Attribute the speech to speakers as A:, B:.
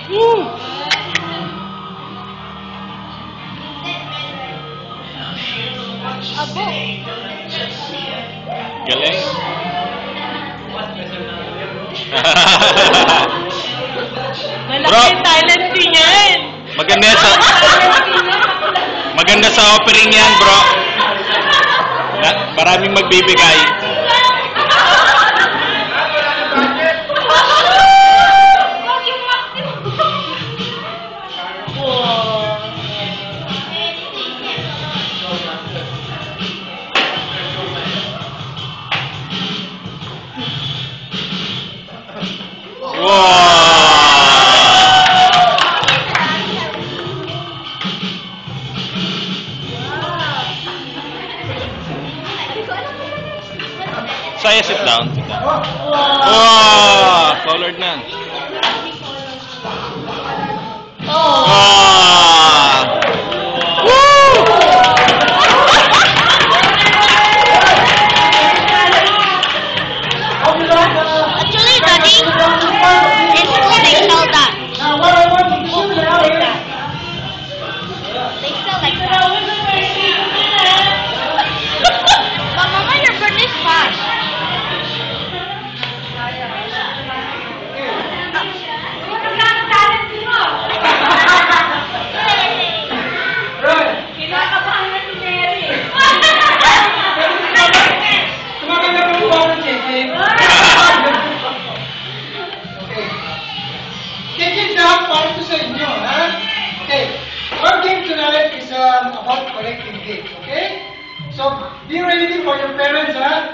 A: Woo!
B: Abo.
A: Galing.
B: Malaki yung talent niyan.
A: Maganda sa offering yan, bro. Maraming magbibigay. Saya, sit down. Sit down. Wow! Colored na. Wow! Woo!
B: Actually, Daddy, in school they sell that. Like that. They sell like that. But Mama, your burn is fast.
C: About collecting gifts, okay? So, be ready for your parents, huh?